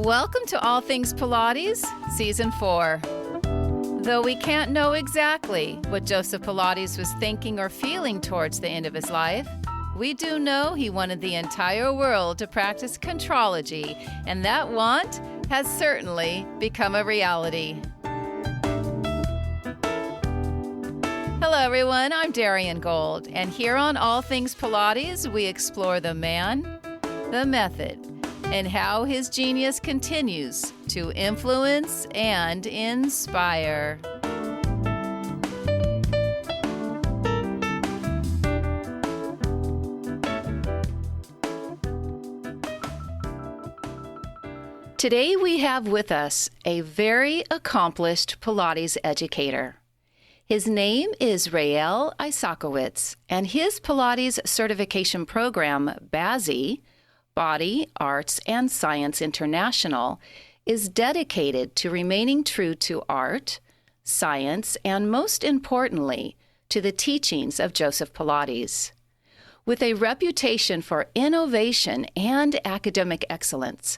Welcome to All Things Pilates, Season 4. Though we can't know exactly what Joseph Pilates was thinking or feeling towards the end of his life, we do know he wanted the entire world to practice contrology, and that want has certainly become a reality. Hello everyone, I'm Darian Gold, and here on All Things Pilates, we explore the man, the method, and how his genius continues to influence and inspire. Today we have with us a very accomplished Pilates educator. His name is Rael Isacowitz, and his Pilates certification program, BASI, Body, Arts, and Science International, is dedicated to remaining true to art, science, and most importantly, to the teachings of Joseph Pilates. With a reputation for innovation and academic excellence,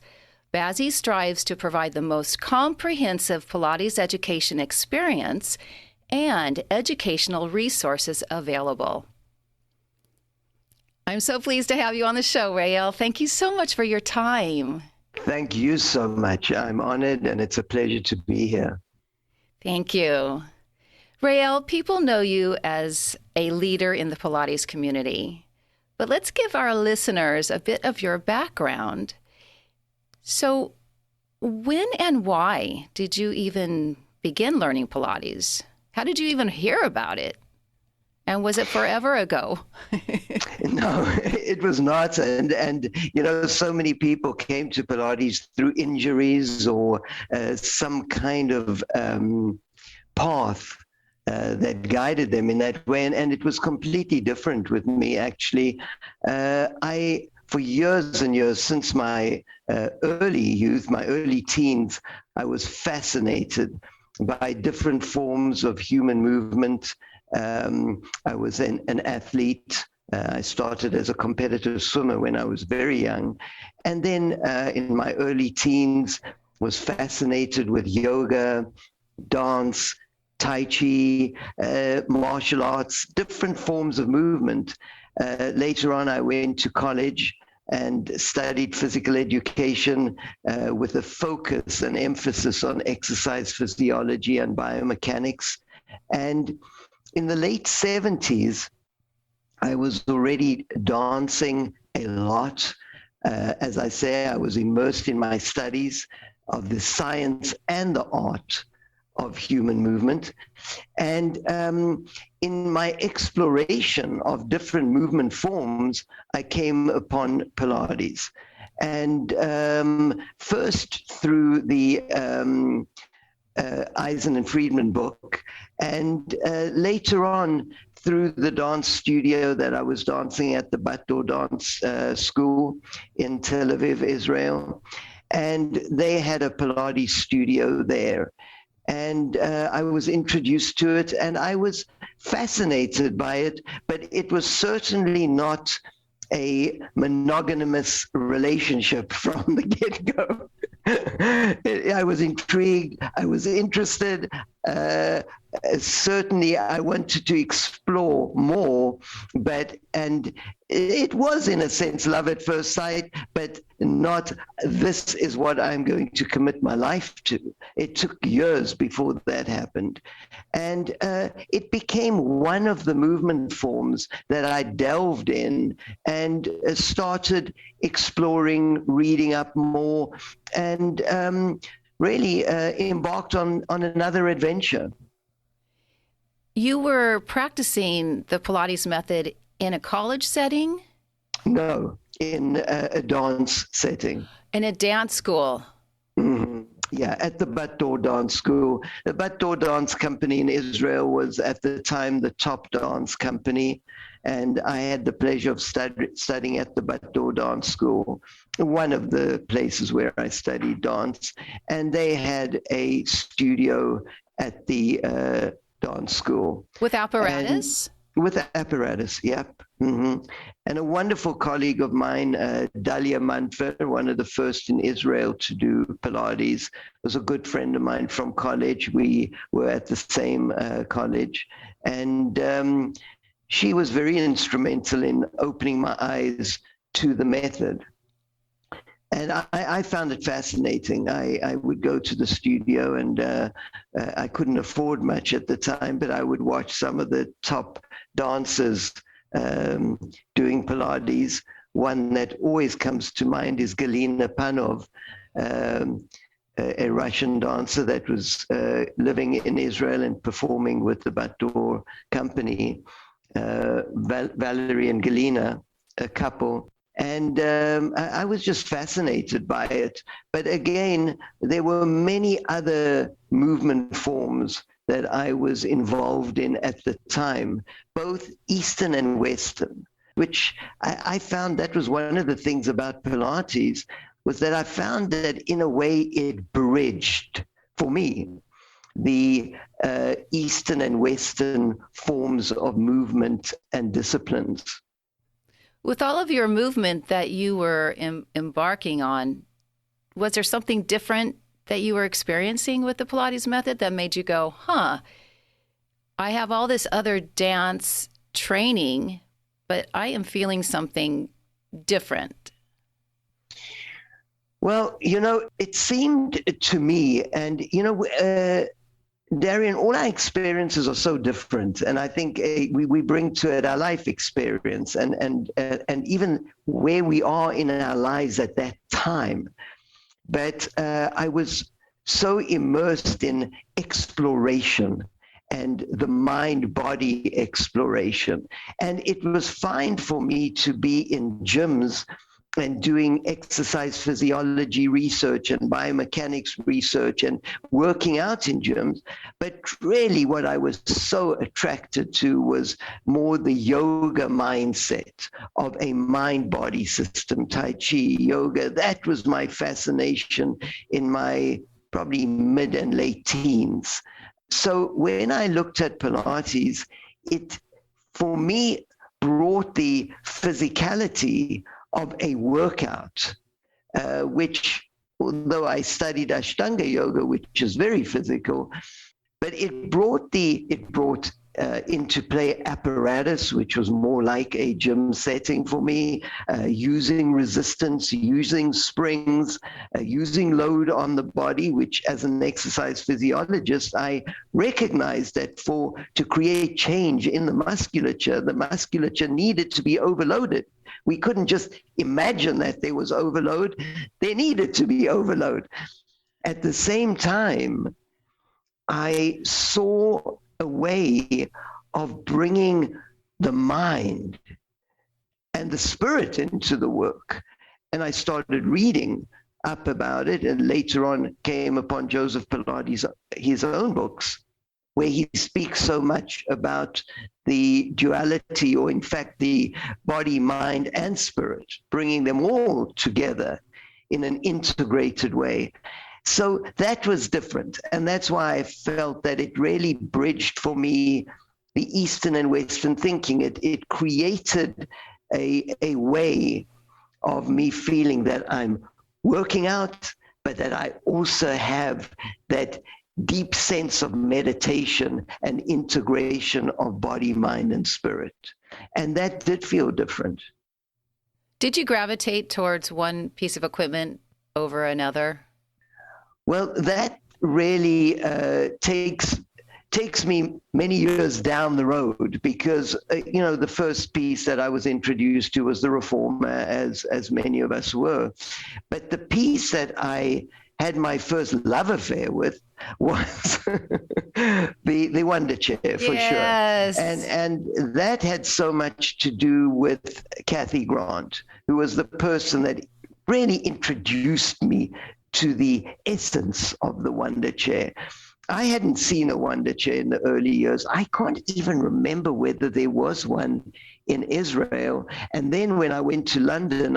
BASI strives to provide the most comprehensive Pilates education experience and educational resources available. I'm so pleased to have you on the show, Rael. Thank you so much for your time. Thank you so much. I'm honored, and it's a pleasure to be here. Thank you. Rael, people know you as a leader in the Pilates community, but let's give our listeners a bit of your background. So, when and why did you even begin learning Pilates? How did you even hear about it? And was it forever ago? No, it was not. And you know, so many people came to Pilates through injuries or some kind of path that guided them in that way. And it was completely different with me, actually. For years and years, since my early youth, my early teens, I was fascinated by different forms of human movement. I was an athlete. I started as a competitive swimmer when I was very young. And then in my early teens, was fascinated with yoga, dance, Tai Chi, martial arts, different forms of movement. Later on, I went to college and studied physical education with a focus and emphasis on exercise physiology and biomechanics. And in the late 70s, I was already dancing a lot. As I say, I was immersed in my studies of the science and the art of human movement. And in my exploration of different movement forms, I came upon Pilates. And first through the Eisen and Friedman book, and later on through the dance studio that I was dancing at, the Batdor Dance School in Tel Aviv, Israel. And they had a Pilates studio there. And I was introduced to it, and I was fascinated by it, but it was certainly not a monogamous relationship from the get-go. I was intrigued, I was interested. Certainly I wanted to explore more, and it was in a sense love at first sight, but not this is what I'm going to commit my life to. It took years before that happened. And it became one of the movement forms that I delved in and started exploring, reading up more, and really embarked on another adventure. You were practicing the Pilates method in a college setting? No, in a dance setting. In a dance school? Mm-hmm. Yeah, at the Batdor Dance School. The Batdor Dance Company in Israel was at the time the top dance company, and I had the pleasure of studying at the Batdor Dance School, one of the places where I studied dance, and they had a studio at the dance school. With apparatus? With apparatus, yep. hmm And a wonderful colleague of mine, Dalia Manfer, one of the first in Israel to do Pilates, was a good friend of mine from college. We were at the same college. And she was very instrumental in opening my eyes to the method. And I found it fascinating. I would go to the studio, and I couldn't afford much at the time, but I would watch some of the top dancers doing Pilates. One that always comes to mind is Galina Panov, a Russian dancer that was living in Israel and performing with the Bator company, Valerie and Galina, a couple. And I was just fascinated by it. But again, there were many other movement forms that I was involved in at the time, both Eastern and Western, which I found that was one of the things about Pilates, was that I found that in a way it bridged, for me, the Eastern and Western forms of movement and disciplines. With all of your movement that you were embarking on, was there something different that you were experiencing with the Pilates method that made you go, I have all this other dance training, but I am feeling something different? Well, it seemed to me, and, Darian, all our experiences are so different, and I think we bring to it our life experience and even where we are in our lives at that time. But I was so immersed in exploration and the mind-body exploration, and it was fine for me to be in gyms and doing exercise physiology research and biomechanics research and working out in gyms. But really what I was so attracted to was more the yoga mindset of a mind-body system, Tai Chi, yoga. That was my fascination in my probably mid and late teens. So when I looked at Pilates, it, for me, brought the physicality of a workout, which, although I studied Ashtanga yoga, which is very physical, but it brought into play apparatus, which was more like a gym setting for me, using resistance, using springs, using load on the body, which as an exercise physiologist, I recognized that to create change in the musculature needed to be overloaded. We couldn't just imagine that there was overload. There needed to be overload. At the same time, I saw a way of bringing the mind and the spirit into the work. And I started reading up about it, and later on came upon Joseph Pilates, his own books, where he speaks so much about the duality, or in fact the body, mind, and spirit, bringing them all together in an integrated way. So that was different. And that's why I felt that it really bridged for me the Eastern and Western thinking. It created a way of me feeling that I'm working out, but that I also have that deep sense of meditation and integration of body, mind, and spirit. And that did feel different. Did you gravitate towards one piece of equipment over another? Well, that really takes me many years down the road, because the first piece that I was introduced to was the Reformer, as many of us were. But the piece that I had my first love affair with was the Wonder Chair, for yes. Sure. And that had so much to do with Kathy Grant, who was the person that really introduced me to the essence of the Wonder Chair. I hadn't seen a Wonder Chair in the early years. I can't even remember whether there was one in Israel. And then when I went to London,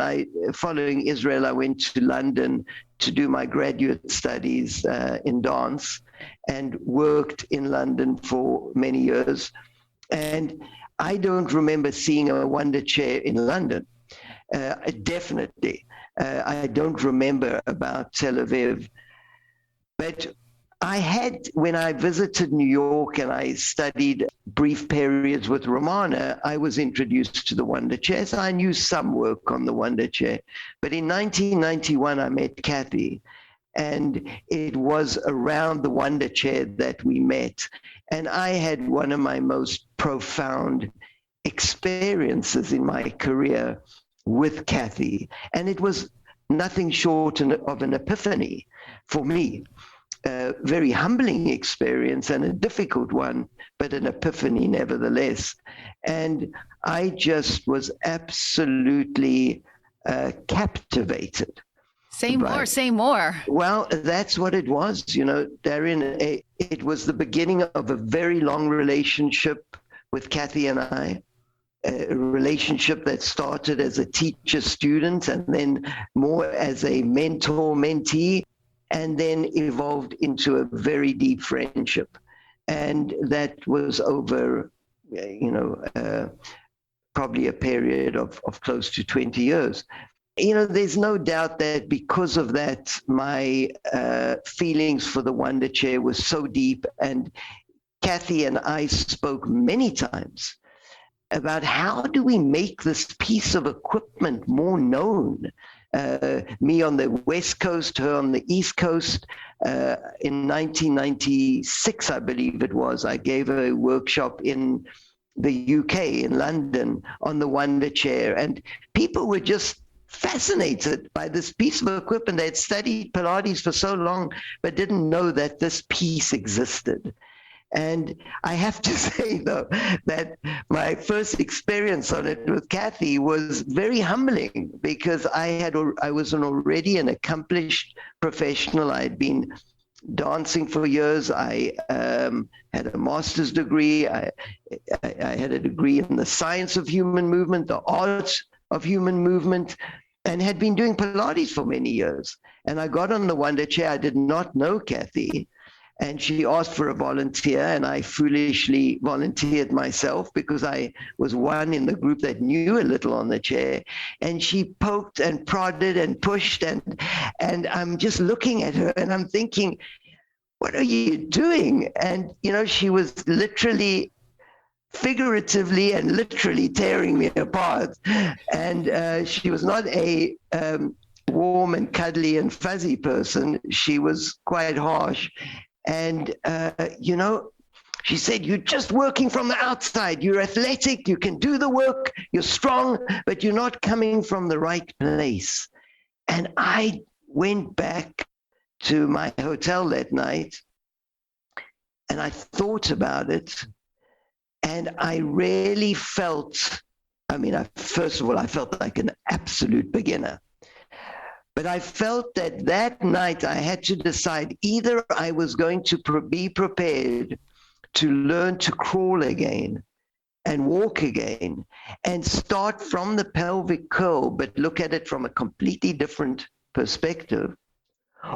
following Israel, I went to London to do my graduate studies in dance, and worked in London for many years. And I don't remember seeing a wonder chair in London. Definitely. I don't remember about Tel Aviv. But I had, when I visited New York and I studied brief periods with Romana, I was introduced to the wonder chair. So I knew some work on the wonder chair. But in 1991, I met Kathy. And it was around the wonder chair that we met. And I had one of my most profound experiences in my career with Kathy. And it was nothing short of an epiphany for me. A very humbling experience and a difficult one, but an epiphany nevertheless. And I just was absolutely captivated. Say more. Well, that's what it was, Darren. It was the beginning of a very long relationship with Kathy and I, a relationship that started as a teacher-student and then more as a mentor-mentee, and then evolved into a very deep friendship. And that was over, probably a period of close to 20 years. There's no doubt that because of that, my feelings for the wonder chair were so deep. And Kathy and I spoke many times about how do we make this piece of equipment more known. Me on the West Coast, her on the East Coast. In 1996, I believe it was, I gave a workshop in the UK, in London, on the wonder chair. And people were just fascinated by this piece of equipment. They had studied Pilates for so long, but didn't know that this piece existed. And I have to say, though, that my first experience on it with Kathy was very humbling because I was already an accomplished professional. I'd been dancing for years. I had a master's degree. I had a degree in the science of human movement, the art of human movement, and had been doing Pilates for many years. And I got on the wonder chair. I did not know Kathy. And she asked for a volunteer, and I foolishly volunteered myself because I was one in the group that knew a little on the chair. And she poked and prodded and pushed, and I'm just looking at her and I'm thinking, what are you doing? And, she was literally, figuratively and literally tearing me apart. And she was not a warm and cuddly and fuzzy person. She was quite harsh. And, she said, you're just working from the outside. You're athletic. You can do the work. You're strong, but you're not coming from the right place. And I went back to my hotel that night and I thought about it. And I really felt, first of all, I felt like an absolute beginner. But I felt that night I had to decide either I was going to be prepared to learn to crawl again and walk again and start from the pelvic curl, but look at it from a completely different perspective.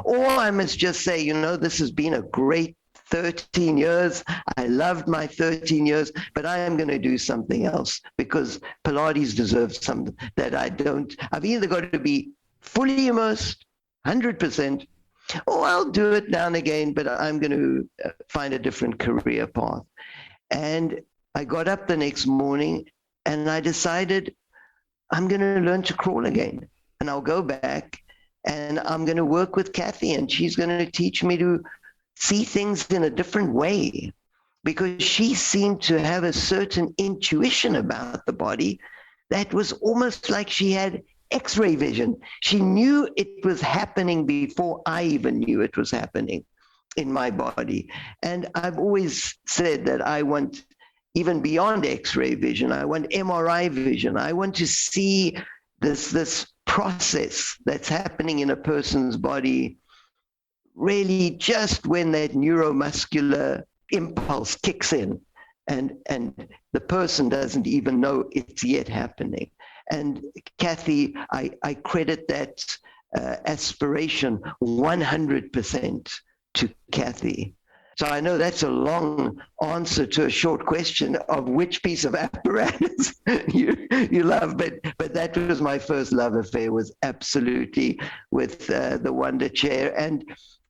Or I must just say, this has been a great 13 years. I loved my 13 years, but I am going to do something else because Pilates deserves something that I don't. I've either got to be fully immersed, 100%, or I'll do it now and again, but I'm going to find a different career path. And I got up the next morning and I decided I'm going to learn to crawl again. And I'll go back and I'm going to work with Kathy and she's going to teach me to see things in a different way because she seemed to have a certain intuition about the body that was almost like she had X-ray vision. She knew it was happening before I even knew it was happening in my body. And I've always said that I want even beyond X-ray vision. I want MRI vision. I want to see this process that's happening in a person's body really just when that neuromuscular impulse kicks in and the person doesn't even know it's yet happening. And Kathy, I credit that aspiration 100% to Kathy. So I know that's a long answer to a short question of which piece of apparatus you love, but that was my first love affair, was absolutely with the Wonder Chair. And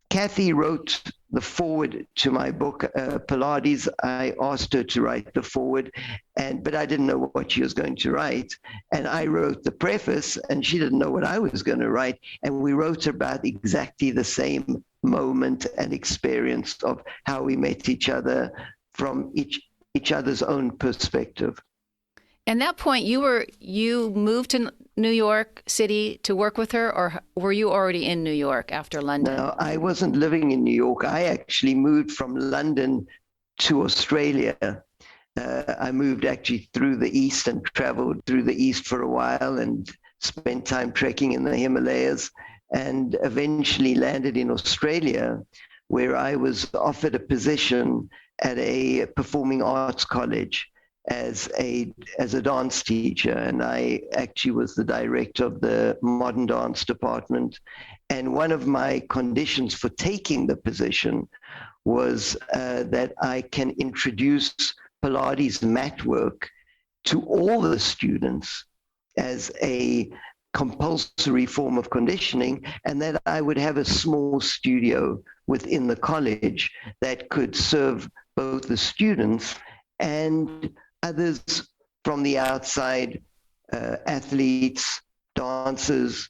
Kathy wrote the foreword to my book, Pilates. I asked her to write the foreword, but I didn't know what she was going to write. And I wrote the preface, and she didn't know what I was going to write. And we wrote about exactly the same moment and experience of how we met each other from each other's own perspective. And that point, you moved to New York City to work with her, or were you already in New York after London? No, I wasn't living in New York. I actually moved from London to Australia. I moved actually through the East and traveled through the East for a while and spent time trekking in the Himalayas, and eventually landed in Australia, where I was offered a position at a performing arts college as a dance teacher. And I actually was the director of the modern dance department. And one of my conditions for taking the position was that I can introduce Pilates mat work to all the students as a compulsory form of conditioning, and that I would have a small studio within the college that could serve both the students and others from the outside, athletes, dancers,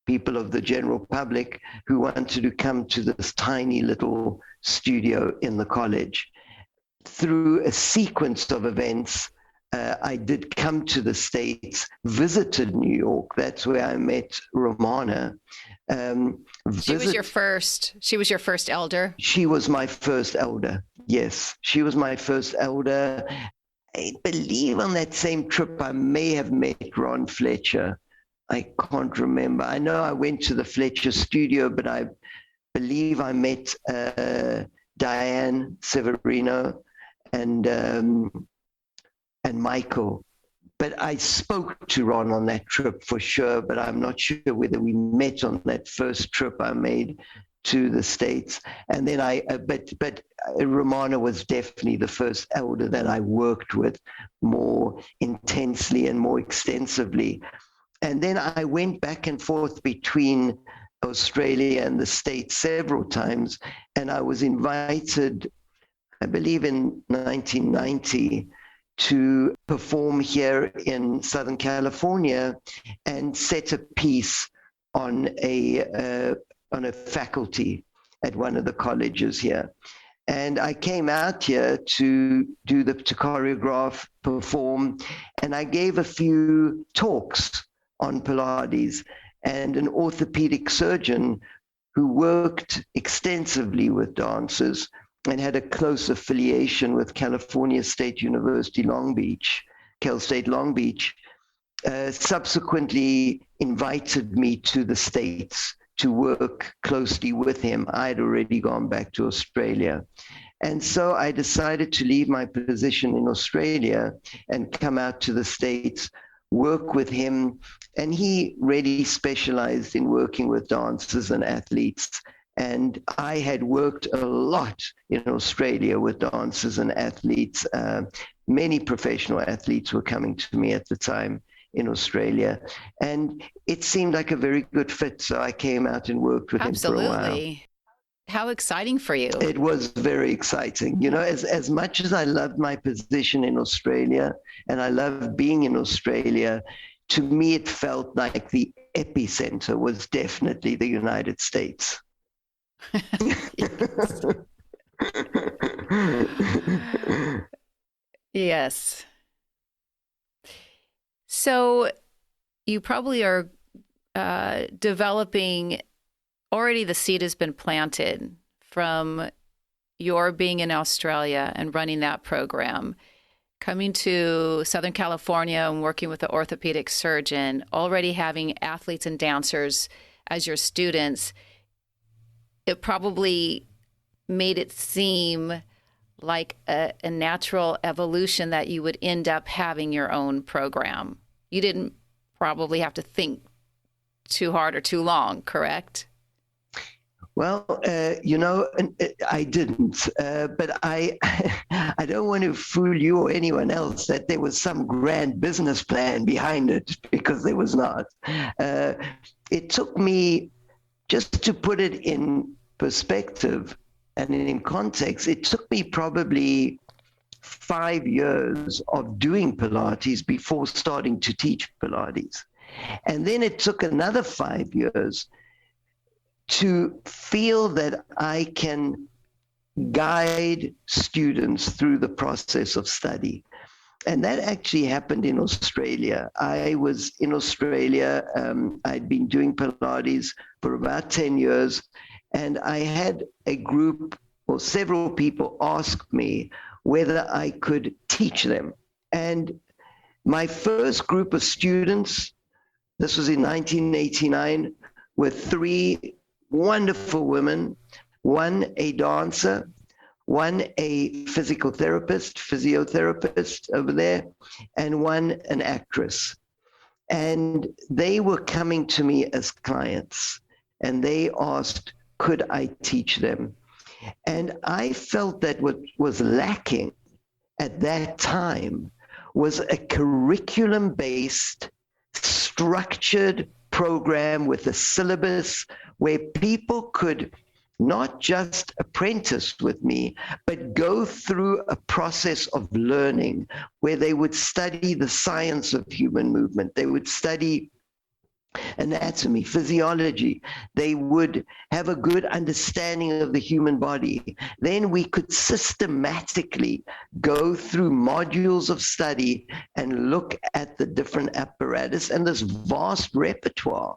people of the general public who wanted to come to this tiny little studio in the college. Through a sequence of events, I did come to the States, visited New York. That's where I met Romana. She was your first elder? She was my first elder, yes. She was my first elder. I believe on that same trip, I may have met Ron Fletcher. I can't remember. I know I went to the Fletcher studio, but I believe I met Diane Severino and Michael. But I spoke to Ron on that trip for sure, but I'm not sure whether we met on that first trip I made to the States. And then but Romana was definitely the first elder that I worked with more intensely and more extensively. And then I went back and forth between Australia and the States several times, and I was invited, I believe in 1990, to perform here in Southern California and set a piece on a faculty at one of the colleges here. And I came out here to choreograph, perform, and I gave a few talks on Pilates. And an orthopedic surgeon who worked extensively with dancers and had a close affiliation with California State University Long Beach, Cal State Long Beach, subsequently invited me to the States to work closely with him. I had already gone back to Australia. And so I decided to leave my position in Australia and come out to the States, work with him. And he really specialized in working with dancers and athletes. And I had worked a lot in Australia with dancers and athletes. Many professional athletes were coming to me at the time in Australia. And it seemed like a very good fit. So I came out and worked with him for a while. Absolutely. How exciting for you. It was very exciting. You know, as much as I loved my position in Australia and I loved being in Australia, to me it felt like the epicenter was definitely the United States. Yes. So you probably are developing, already the seed has been planted from your being in Australia and running that program, coming to Southern California and working with the orthopedic surgeon, already having athletes and dancers as your students. It probably made it seem like a natural evolution that you would end up having your own program. You didn't probably have to think too hard or too long, correct? Well, I didn't, but I, I don't want to fool you or anyone else that there was some grand business plan behind it, because there was not. Uh, it took me, just to put it in perspective and in context, it took me probably 5 years of doing Pilates before starting to teach Pilates. And then it took another 5 years to feel that I can guide students through the process of study. And that actually happened in Australia. I was in Australia. I'd been doing Pilates for about 10 years. And I had a group, or several people, ask me whether I could teach them. And my first group of students, this was in 1989, were three wonderful women, one a dancer, one a physical therapist, physiotherapist over there, and one an actress. And they were coming to me as clients, and they asked, could I teach them? And I felt that what was lacking at that time was a curriculum-based, structured program with a syllabus where people could not just apprentice with me, but go through a process of learning where they would study the science of human movement. They would study anatomy, physiology. They would have a good understanding of the human body. Then we could systematically go through modules of study and look at the different apparatus and this vast repertoire.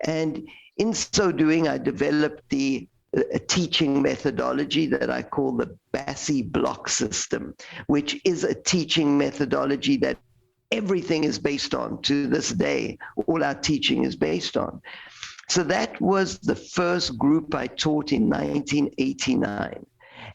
And in so doing, I developed a teaching methodology that I call the BASI block system, which is a teaching methodology that everything is based on to this day. All our teaching is based on. So that was the first group I taught in 1989,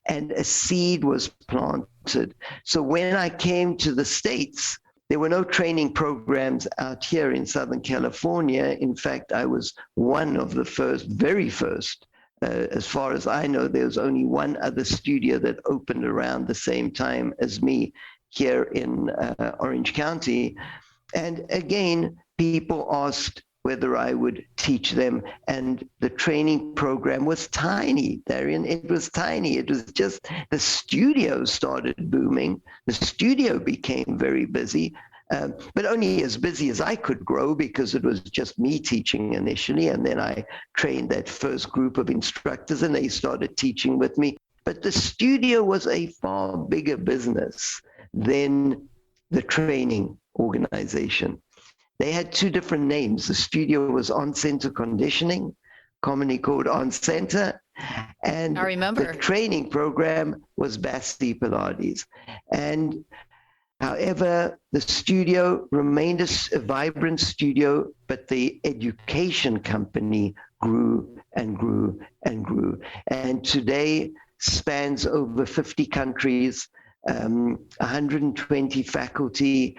and a seed was planted. So when I came to the States, there were no training programs out here in Southern California. In fact, I was one of the very first. As far as I know, there was only one other studio that opened around the same time as me here in Orange County. And again, people asked whether I would teach them. And the training program was tiny, Darian. It was tiny. It was just the studio started booming. The studio became very busy, but only as busy as I could grow, because it was just me teaching initially. And then I trained that first group of instructors and they started teaching with me. But the studio was a far bigger business than the training organization. They had two different names. The studio was On Center Conditioning, commonly called On Center, and I remember. The training program was BASI Pilates. And however, the studio remained a vibrant studio, but the education company grew and grew and grew. And today spans over 50 countries, 120 faculty,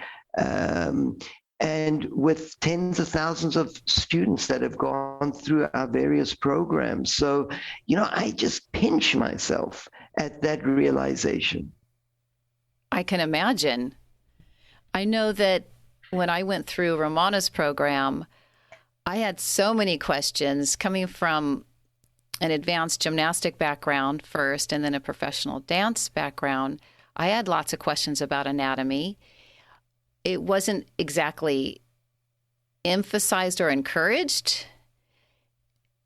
and with tens of thousands of students that have gone through our various programs. So, I just pinch myself at that realization. I can imagine. I know that when I went through Romana's program, I had so many questions coming from an advanced gymnastic background first and then a professional dance background. I had lots of questions about anatomy. It wasn't exactly emphasized or encouraged.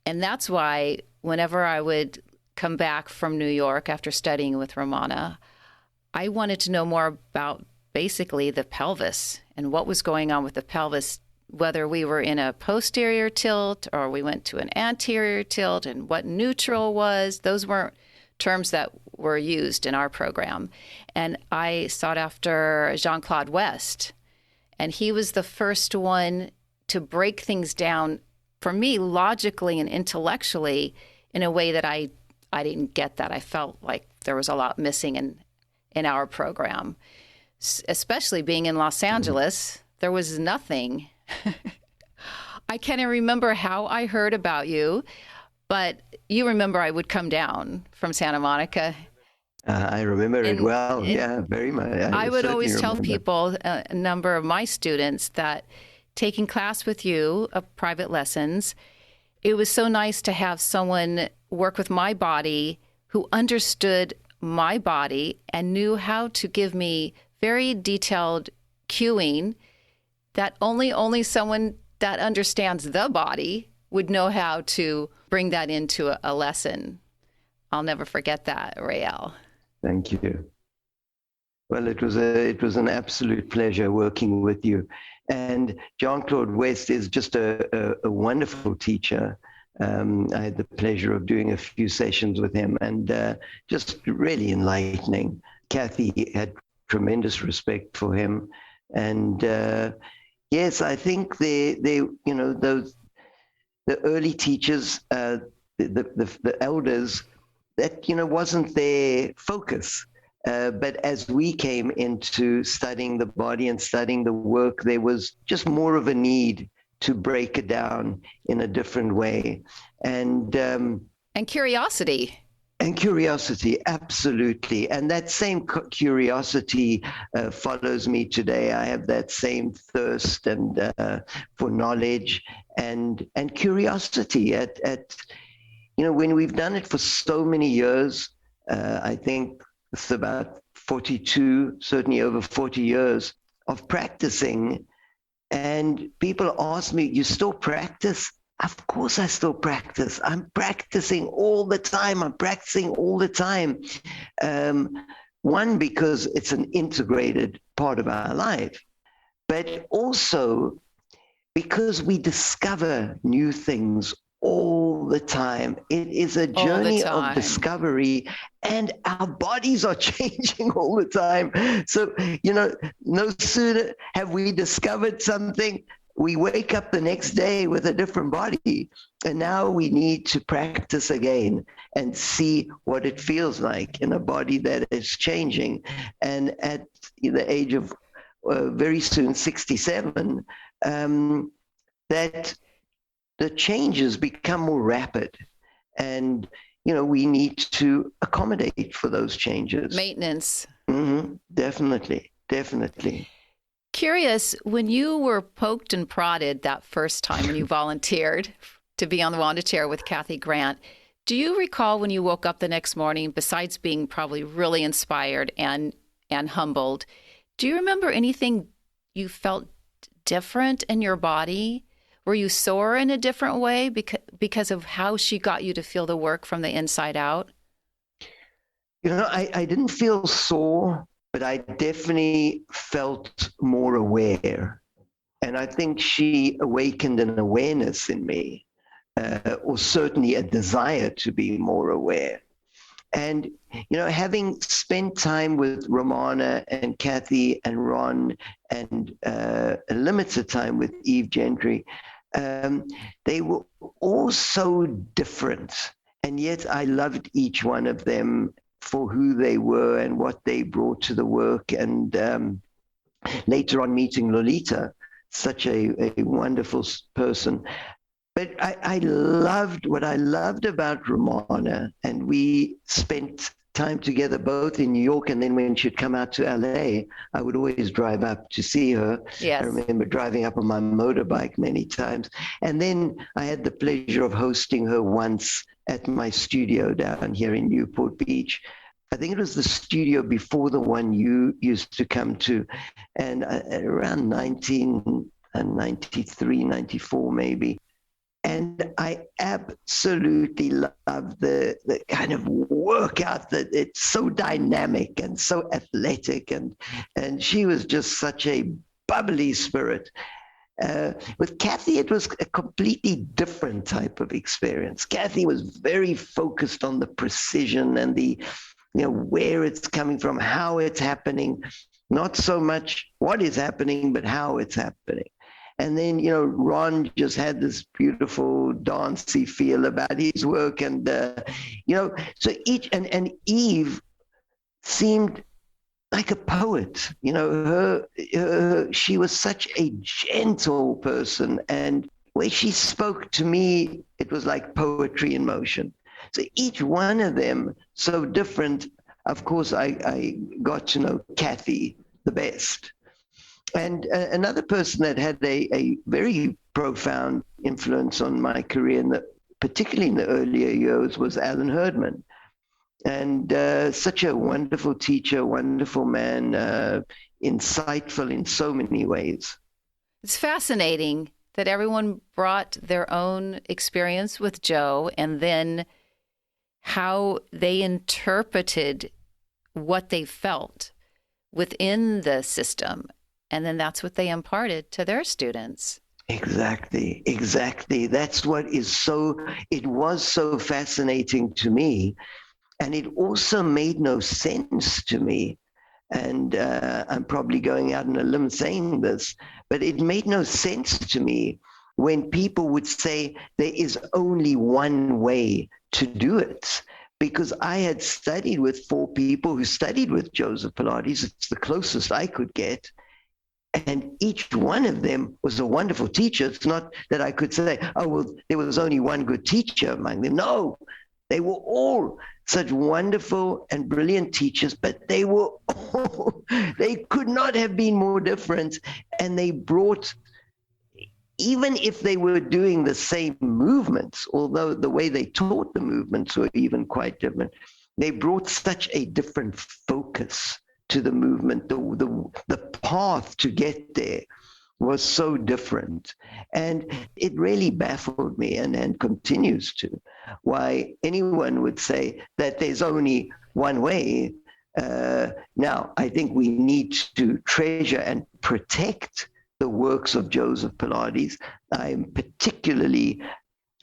And that's why whenever I would come back from New York after studying with Romana, I wanted to know more about basically the pelvis and what was going on with the pelvis, whether we were in a posterior tilt or we went to an anterior tilt, and what neutral was. Those weren't terms that were used in our program. And I sought after Jean-Claude West, and he was the first one to break things down for me logically and intellectually in a way that I didn't get that. I felt like there was a lot missing in our program, especially being in Los Angeles. There was nothing. I can't even remember how I heard about you, but you remember I would come down from Santa Monica. I remember it well. Yeah, very much. I would always tell remember. people, a number of my students, that taking class with you, private lessons, it was so nice to have someone work with my body who understood my body and knew how to give me very detailed cueing that only someone that understands the body would know how to bring that into a lesson. I'll never forget that, Rael. Thank you. Well, it was an absolute pleasure working with you. And Jean-Claude West is just a wonderful teacher. I had the pleasure of doing a few sessions with him, and just really enlightening. Kathy had tremendous respect for him. And yes, I think the early teachers, the elders, that wasn't their focus. But as we came into studying the body and studying the work, there was just more of a need to break it down in a different way. And curiosity. And curiosity, absolutely. And that same curiosity follows me today. I have that same thirst and for knowledge and curiosity. When we've done it for so many years, I think it's about 42, certainly over 40 years of practicing. And people ask me, "You still practice?" Of course I still practice. I'm practicing all the time. One, because it's an integrated part of our life, but also because we discover new things all the time. It is a journey of discovery, and our bodies are changing all the time. So, no sooner have we discovered something, we wake up the next day with a different body, and now we need to practice again and see what it feels like in a body that is changing. And at the age of very soon 67, that the changes become more rapid, and we need to accommodate for those changes. Maintenance. Mm-hmm. Definitely. Curious, when you were poked and prodded that first time when you volunteered to be on the Wanda Chair with Kathy Grant, do you recall when you woke up the next morning, besides being probably really inspired and humbled, do you remember anything you felt different in your body? Were you sore in a different way because of how she got you to feel the work from the inside out? I didn't feel sore, but I definitely felt more aware. And I think she awakened an awareness in me, or certainly a desire to be more aware. And, having spent time with Romana and Kathy and Ron and a limited time with Eve Gentry, they were all so different. And yet I loved each one of them for who they were and what they brought to the work. And later on, meeting Lolita, such a wonderful person. But what I loved about Romana, and we spent time together both in New York, and then when she'd come out to LA, I would always drive up to see her. Yes. I remember driving up on my motorbike many times. And then I had the pleasure of hosting her once at my studio down here in Newport Beach. I think it was the studio before the one you used to come to, and around 1993, 94 maybe. And I absolutely love the kind of workout that it's so dynamic and so athletic. And she was just such a bubbly spirit. With Kathy, it was a completely different type of experience. Kathy was very focused on the precision and the, where it's coming from, how it's happening, not so much what is happening, but how it's happening. And then, Ron just had this beautiful dancey feel about his work. And, so and Eve seemed like a poet, she was such a gentle person. And the way she spoke to me, it was like poetry in motion. So each one of them so different. Of course, I got to know Kathy the best. And another person that had a very profound influence on my career, particularly in the earlier years, was Alan Herdman. And such a wonderful teacher, wonderful man, insightful in so many ways. It's fascinating that everyone brought their own experience with Joe and then how they interpreted what they felt within the system. And then that's what they imparted to their students. Exactly. That's what it was so fascinating to me. And it also made no sense to me. And I'm probably going out on a limb saying this, but it made no sense to me when people would say there is only one way to do it. Because I had studied with 4 people who studied with Joseph Pilates. It's the closest I could get. And each one of them was a wonderful teacher. It's not that I could say, oh, well, there was only one good teacher among them. No, they were all such wonderful and brilliant teachers, but they could not have been more different. And they brought, even if they were doing the same movements, although the way they taught the movements were even quite different, they brought such a different focus to the movement. The path to get there was so different. And it really baffled me and continues to, why anyone would say that there's only one way. Now, I think we need to treasure and protect the works of Joseph Pilates. I'm particularly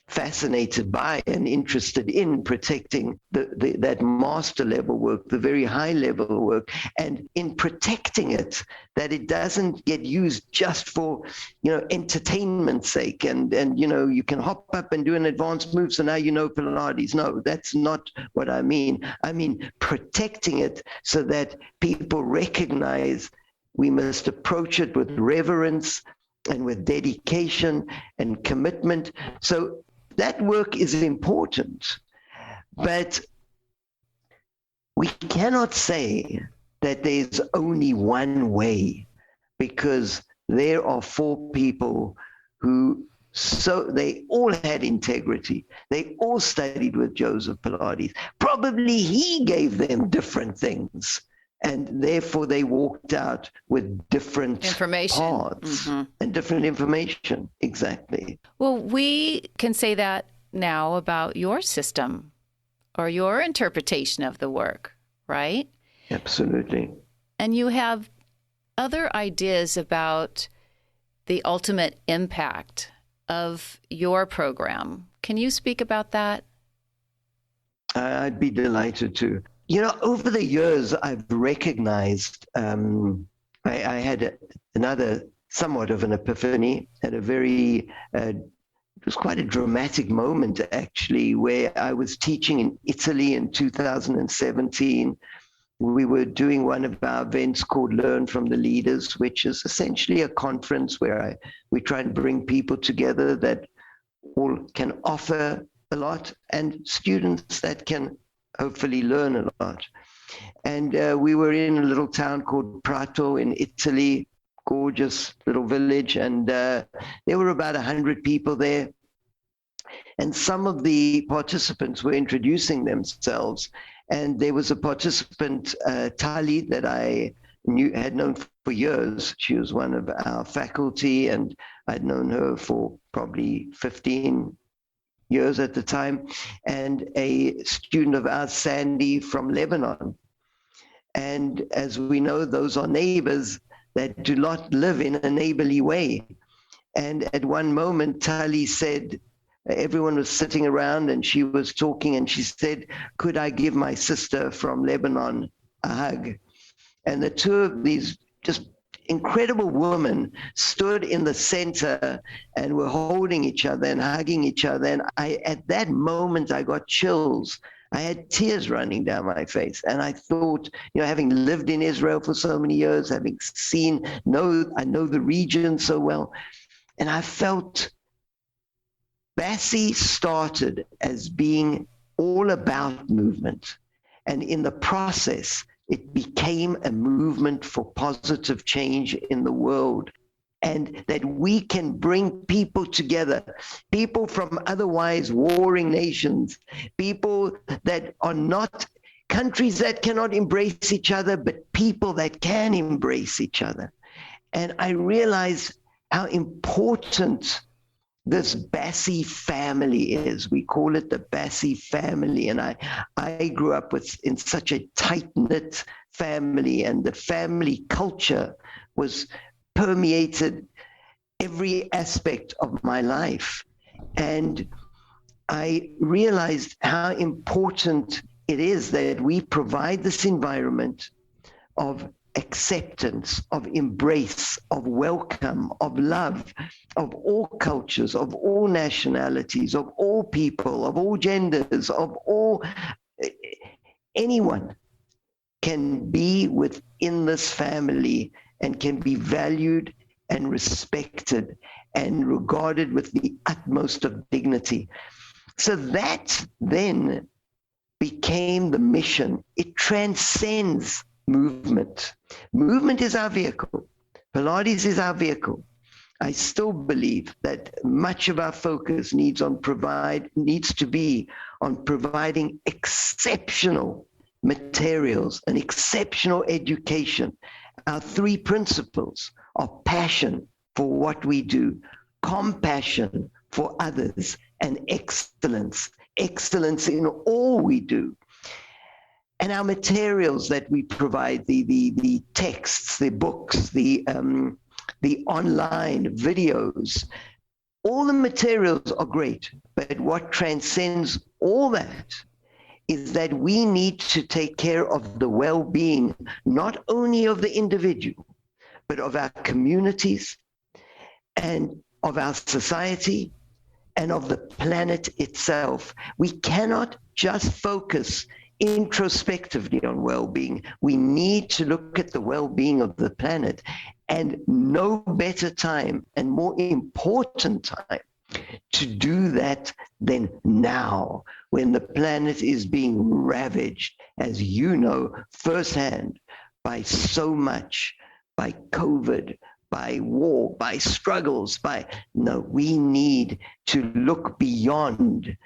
fascinated by and interested in protecting that master level work, the very high level work, and in protecting it, that it doesn't get used just for, entertainment's sake. And you can hop up and do an advanced move, so now you know Pilates. No, that's not what I mean. I mean protecting it so that people recognize we must approach it with reverence and with dedication and commitment. So that work is important, but we cannot say that there's only one way, because there are 4 people they all had integrity. They all studied with Joseph Pilates. Probably he gave them different things, and therefore they walked out with different information paths and different information. Exactly. Well, we can say that now about your system or your interpretation of the work, right? Absolutely. And you have other ideas about the ultimate impact of your program. Can you speak about that? I'd be delighted to. Over the years, I've recognized, I had another somewhat of an epiphany at a very, it was quite a dramatic moment actually, where I was teaching in Italy in 2017. We were doing one of our events called Learn from the Leaders, which is essentially a conference where we try and bring people together that all can offer a lot, and students that can hopefully learn a lot. And we were in a little town called Prato in Italy, gorgeous little village, and there were about 100 people there. And some of the participants were introducing themselves. And there was a participant, Tali, that I had known for years. She was one of our faculty, and I'd known her for probably 15 years at the time, and a student of ours, Sandy, from Lebanon. And as we know, those are neighbors that do not live in a neighborly way. And at one moment, Tali said, everyone was sitting around and she was talking, and she said, could I give my sister from Lebanon a hug? And the 2 of these just incredible women stood in the center and were holding each other and hugging each other. And at that moment, I got chills. I had tears running down my face. And I thought, having lived in Israel for so many years, having I know the region so well. And I felt BASI started as being all about movement. And in the process, it became a movement for positive change in the world. And that we can bring people together, people from otherwise warring nations, people that are not countries that cannot embrace each other, but people that can embrace each other. And I realize how important this BASI family is. We call it the BASI family. And I grew up in such a tight-knit family, and the family culture was permeated every aspect of my life. And I realized how important it is that we provide this environment of acceptance, of embrace, of welcome, of love, of all cultures, of all nationalities, of all people, of all genders, of all, anyone can be within this family and can be valued and respected and regarded with the utmost of dignity. So that then became the mission. It transcends movement. Movement is our vehicle. Pilates is our vehicle. I still believe that much of our focus needs to be on providing exceptional materials and exceptional education. Our three principles are passion for what we do, compassion for others, and excellence in all we do. And our materials that we provide, the texts, the books, the online videos, all the materials are great. But what transcends all that is that we need to take care of the well-being, not only of the individual, but of our communities and of our society and of the planet itself. We cannot just focus introspectively on well-being. We need to look at the well-being of the planet, and no better time and more important time to do that than now, when the planet is being ravaged, as you know, firsthand, by so much, by COVID, by war, by struggles, we need to look beyond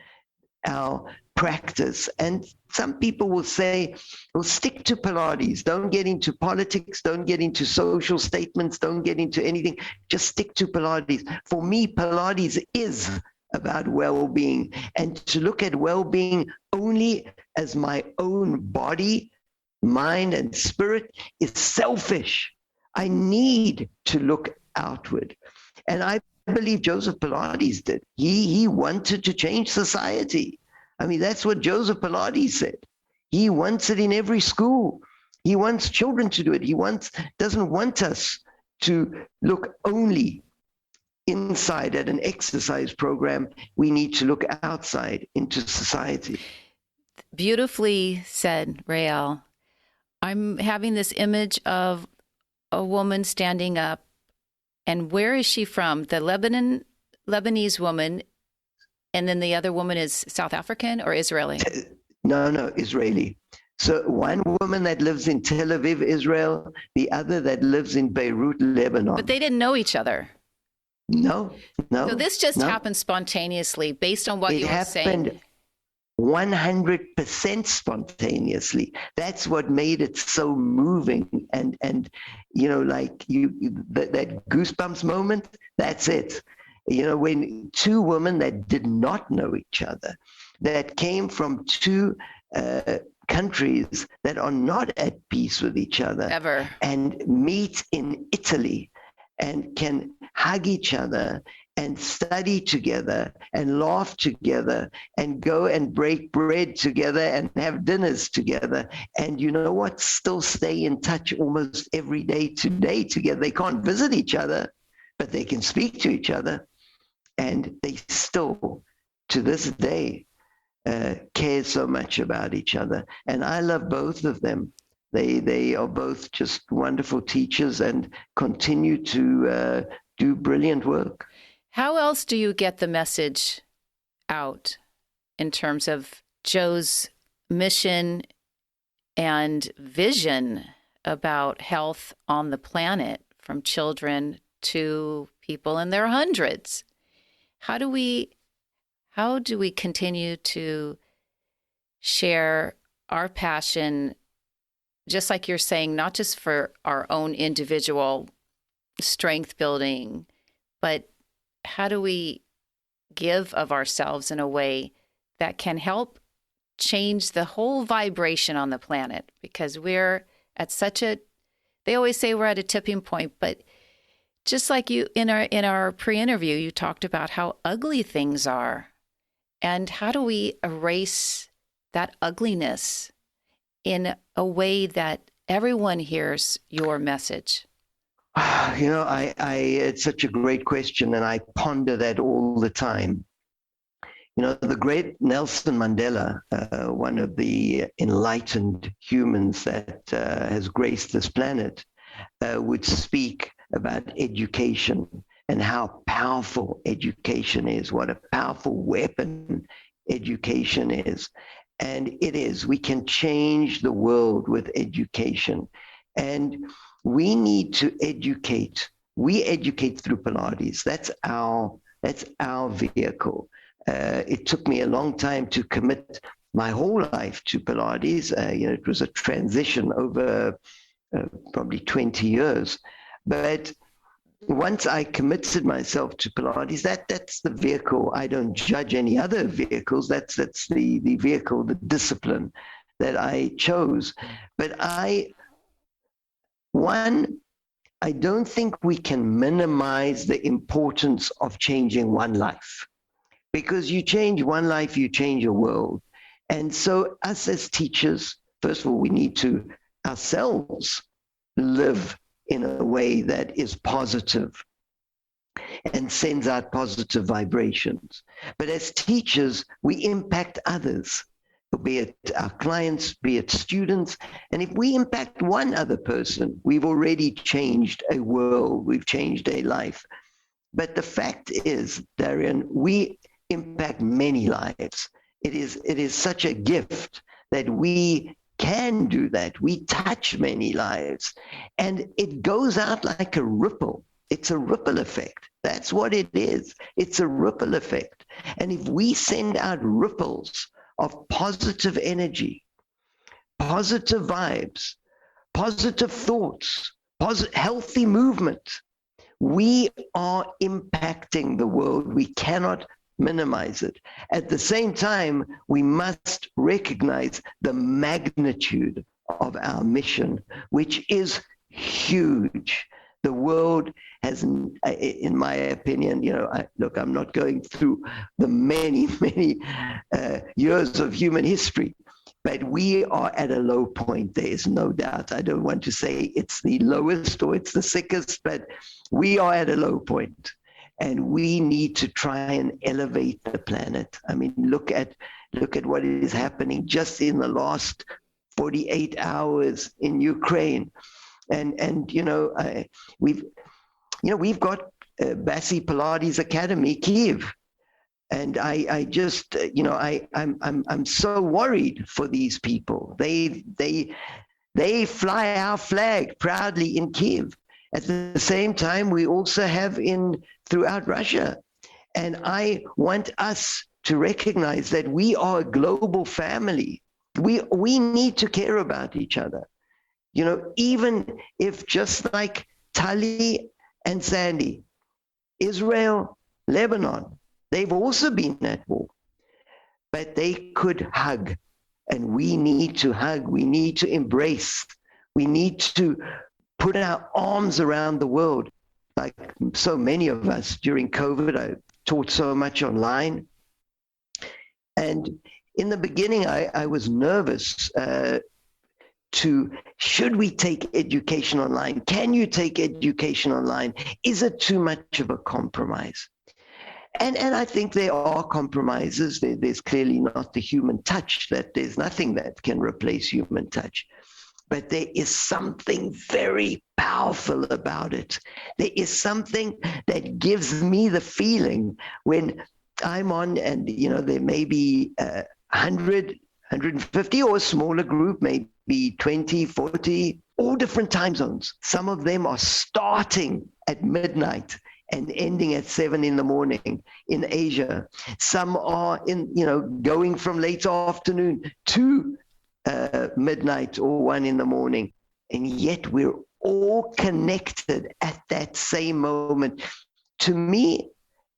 our practice. And some people will say, well, stick to Pilates. Don't get into politics. Don't get into social statements. Don't get into anything. Just stick to Pilates. For me, Pilates is about well-being. And to look at well-being only as my own body, mind, and spirit is selfish. I need to look outward. And I believe Joseph Pilates did. He wanted to change society. I mean, that's what Joseph Pilates said. He wants it in every school. He wants children to do it. He doesn't want us to look only inside at an exercise program. We need to look outside into society. Beautifully said, Rael. I'm having this image of a woman standing up. And where is she from? The Lebanese woman. And then the other woman is South African or Israeli? No, Israeli. So one woman that lives in Tel Aviv, Israel, the other that lives in Beirut, Lebanon. But they didn't know each other. No. So this just happened spontaneously based on what you were saying. It happened 100% spontaneously. That's what made it so moving. And like that goosebumps moment, that's it. When two women that did not know each other, that came from two countries that are not at peace with each other, ever, and meet in Italy and can hug each other and study together and laugh together and go and break bread together and have dinners together. And you know what? Still stay in touch almost every day together. They can't visit each other, but they can speak to each other. And they still, to this day, care so much about each other. And I love both of them. They are both just wonderful teachers and continue to do brilliant work. How else do you get the message out in terms of Joe's mission and vision about health on the planet, from children to people in their hundreds. How do we continue to share our passion, just like you're saying, not just for our own individual strength building, but how do we give of ourselves in a way that can help change the whole vibration on the planet? Because we're at they always say we're at a tipping point, but just like you in our pre-interview, you talked about how ugly things are. And how do we erase that ugliness in a way that everyone hears your message? It's such a great question, and I ponder that all the time. The great Nelson Mandela, one of the enlightened humans that has graced this planet, would speak about education and how powerful education is, what a powerful weapon education is. And it is. We can change the world with education. And we need to educate. We educate through Pilates. That's our vehicle. It took me a long time to commit my whole life to Pilates. It was a transition over probably 20 years. But once I committed myself to Pilates, that's the vehicle. I don't judge any other vehicles. That's the vehicle, the discipline that I chose. But I don't think we can minimize the importance of changing one life. Because you change one life, you change a world. And so us as teachers, first of all, we need to ourselves live in a way that is positive and sends out positive vibrations. But as teachers, we impact others, be it our clients, be it students. And if we impact one other person, we've already changed a world, we've changed a life. But the fact is, Darian, we impact many lives. It is such a gift that we can do that. We touch many lives, and it goes out like a ripple. It's a ripple effect. That's what it is. It's a ripple effect. And if we send out ripples of positive energy, positive vibes, positive thoughts, healthy movement, we are impacting the world. We cannot minimize it. At the same time, we must recognize the magnitude of our mission, which is huge. The world has, in my opinion, I'm not going through the many years of human history, but we are at a low point. There is no doubt. I don't want to say it's the lowest or it's the sickest, but we are at a low point. And we need to try and elevate the planet. I mean, look at what is happening just in the last 48 hours in Ukraine, and we've got BASI Pilates Academy, Kiev, and I'm so worried for these people. They fly our flag proudly in Kiev. At the same time, we also have throughout Russia. And I want us to recognize that we are a global family. We need to care about each other. Even if just like Tali and Sandy, Israel, Lebanon, they've also been at war. But they could hug. And we need to hug. We need to embrace. We need to put our arms around the world. Like so many of us during COVID, I taught so much online. And in the beginning, I was nervous should we take education online? Can you take education online? Is it too much of a compromise? And I think there are compromises. There's clearly not the human touch, that there's nothing that can replace human touch. But there is something very powerful about it. There is something that gives me the feeling when I'm on, and there may be 100, 150, or a smaller group, maybe 20, 40, all different time zones. Some of them are starting at midnight and ending at 7 in the morning in Asia. Some are going from late afternoon to midnight or 1 in the morning. And yet we're all connected at that same moment. To me,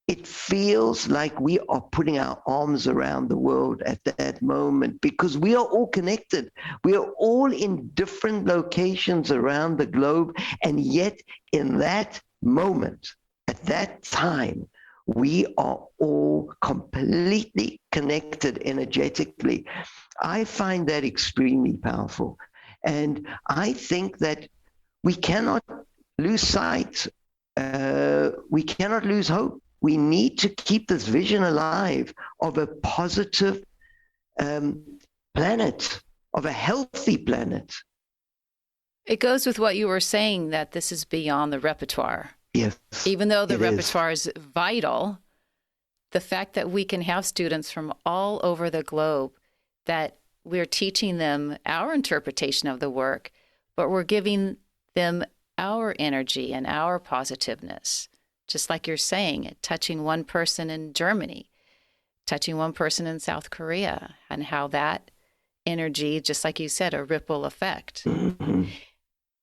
it feels like we are putting our arms around the world at that moment because we are all connected. We are all in different locations around the globe. And yet in that moment, at that time, we are all completely connected energetically. I find that extremely powerful. And I think that we cannot lose sight. We cannot lose hope. We need to keep this vision alive of a positive planet, of a healthy planet. It goes with what you were saying, that this is beyond the repertoire. Yes. Even though the repertoire is vital, the fact that we can have students from all over the globe, that we're teaching them our interpretation of the work, but we're giving them our energy and our positiveness. Just like you're saying, touching one person in Germany, touching one person in South Korea, and how that energy, just like you said, a ripple effect. Mm-hmm.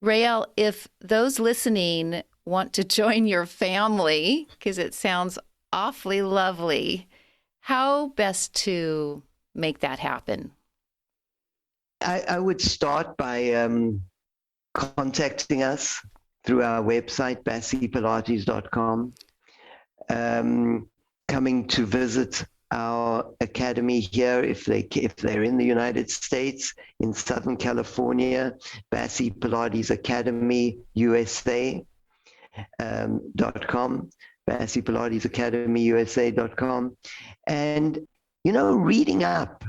Rael, if those listening want to join your family, because it sounds awfully lovely, how best to make that happen? I would start by contacting us through our website, basipilates.com, coming to visit our academy here if they're in the United States, in Southern California, BASI Pilates Academy USA .com, BASI Pilates Academy USA.com, and reading up.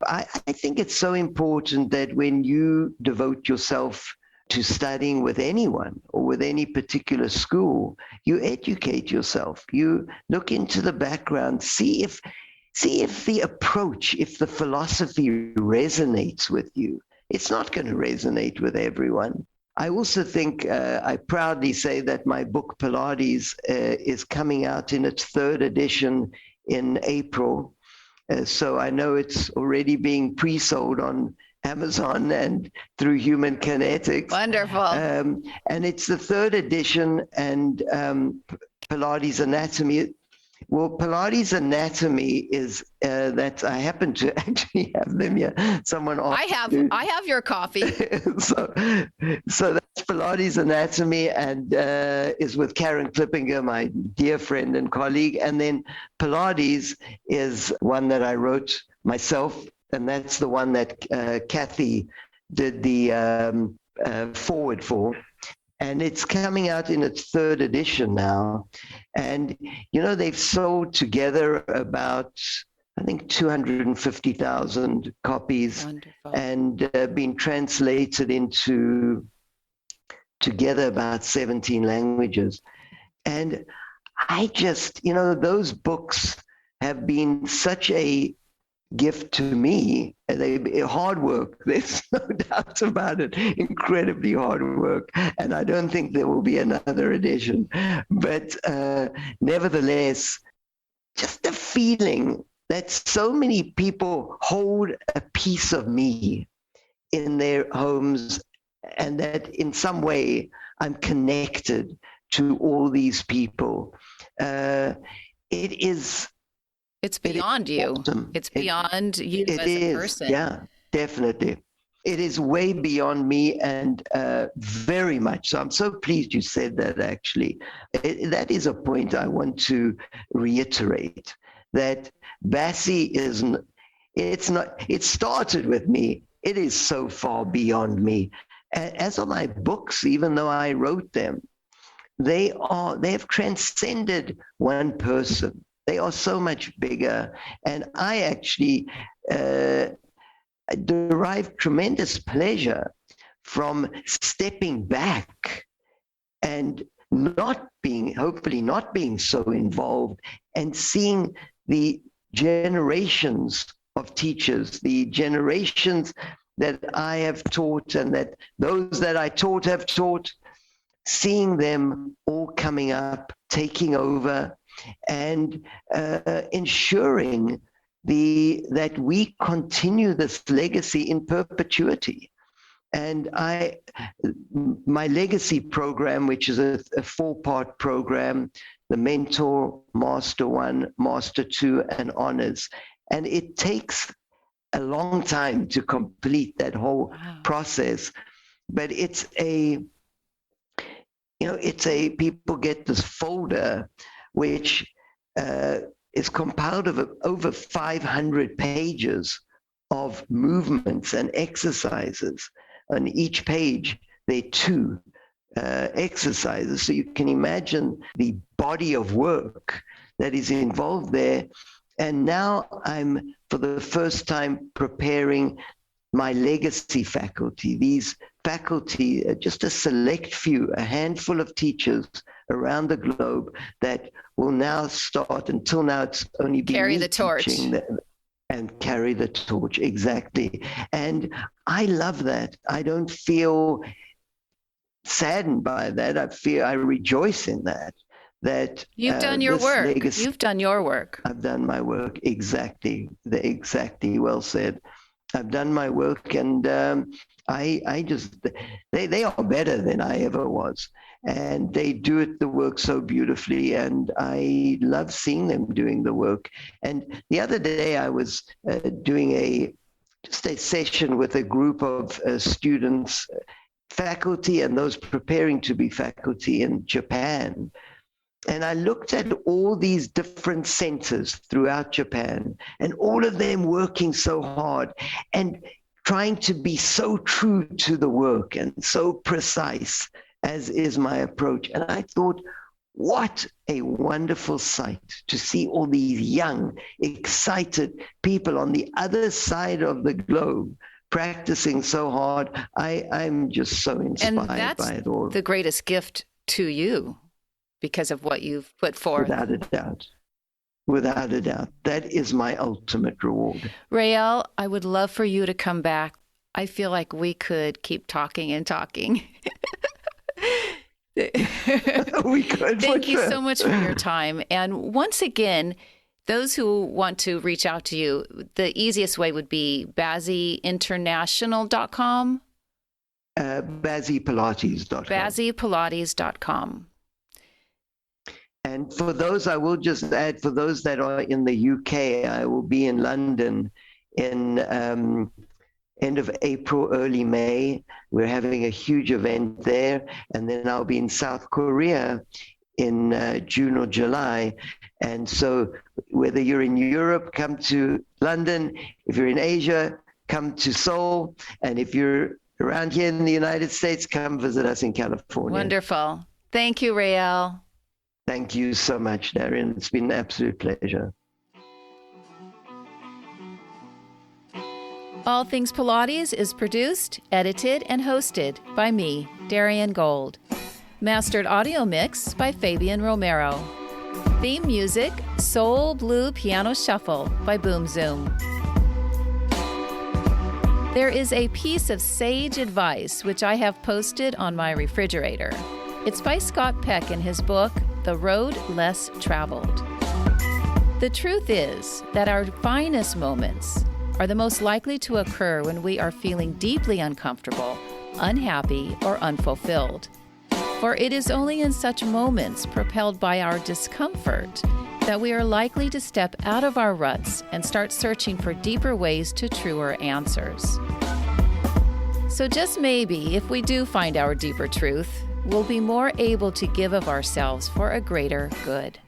I think it's so important that when you devote yourself to studying with anyone or with any particular school, you educate yourself. You look into the background, see if the approach, if the philosophy resonates with you. It's not going to resonate with everyone. I also think I proudly say that my book Pilates is coming out in its 3rd edition in April. So I know it's already being pre-sold on Amazon and through Human Kinetics. Wonderful. And it's the 3rd edition, and Pilates Anatomy. Well, Pilates Anatomy is that I happen to actually have them here. Someone I have your copy. so that's Pilates Anatomy, and is with Karen Klippinger, my dear friend and colleague. And then Pilates is one that I wrote myself, and that's the one that Kathy did the forward for. And it's coming out in its 3rd edition now. And, they've sold together about, I think, 250,000 copies. Wonderful. And been translated into together about 17 languages. And I just, those books have been such a gift to me. Hard work, there's no doubt about it, incredibly hard work, and I don't think there will be another edition, but nevertheless, just the feeling that so many people hold a piece of me in their homes, and that in some way I'm connected to all these people. It's beyond you. Awesome. It's beyond you as a person. Yeah, definitely. It is way beyond me, and very much so. I'm so pleased you said that, actually. That is a point I want to reiterate, that BASI it started with me. It is so far beyond me. As are my books, even though I wrote them, they have transcended one person. They are so much bigger. And I actually derive tremendous pleasure from stepping back and hopefully not being so involved, and seeing the generations of teachers, the generations that I have taught and that those that I taught have taught, seeing them all coming up, taking over, and ensuring that we continue this legacy in perpetuity. And my legacy program, which is a 4-part program, the Mentor, Master 1, Master 2, and Honors. And it takes a long time to complete that whole process. But people get this folder, which is compiled of over 500 pages of movements and exercises. On each page, there are 2 exercises. So you can imagine the body of work that is involved there. And now I'm, for the first time, preparing my legacy faculty. These faculty, just a select few, a handful of teachers around the globe that will now start. Until now, it's only been carry the torch. And carry the torch, exactly. And I love that. I don't feel saddened by that. I rejoice in that. That you've done your work. Legacy, you've done your work. I've done my work. Exactly. Well said. I've done my work, and I just, they are better than I ever was. And they do the work so beautifully, and I love seeing them doing the work. And the other day I was doing just a session with a group of students, faculty, and those preparing to be faculty in Japan. And I looked at all these different centers throughout Japan, and all of them working so hard and trying to be so true to the work and so precise, as is my approach. And I thought, what a wonderful sight to see all these young, excited people on the other side of the globe practicing so hard. I'm just so inspired by it all. The greatest gift to you because of what you've put forth. Without a doubt. That is my ultimate reward. Rael, I would love for you to come back. I feel like we could keep talking and talking. We could. Thank you so much for your time. And once again, those who want to reach out to you, the easiest way would be BASIinternational.com. BASIPilates.com. BASIPilates.com. And for those, I will just add, for those that are in the UK, I will be in London in end of April, early May. We're having a huge event there. And then I'll be in South Korea in June or July. And so whether you're in Europe, come to London. If you're in Asia, come to Seoul. And if you're around here in the United States, come visit us in California. Wonderful. Thank you, Rael. Thank you so much, Darren. It's been an absolute pleasure. All Things Pilates is produced, edited, and hosted by me, Darian Gold. Mastered audio mix by Fabian Romero. Theme music, Soul Blue Piano Shuffle by Boom Zoom. There is a piece of sage advice which I have posted on my refrigerator. It's by Scott Peck in his book, The Road Less Traveled. The truth is that our finest moments are the most likely to occur when we are feeling deeply uncomfortable, unhappy, or unfulfilled. For it is only in such moments, propelled by our discomfort, that we are likely to step out of our ruts and start searching for deeper ways to truer answers. So just maybe, if we do find our deeper truth, we'll be more able to give of ourselves for a greater good.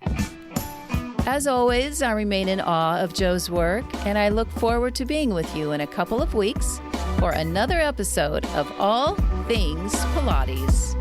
As always, I remain in awe of Joe's work, and I look forward to being with you in a couple of weeks for another episode of All Things Pilates.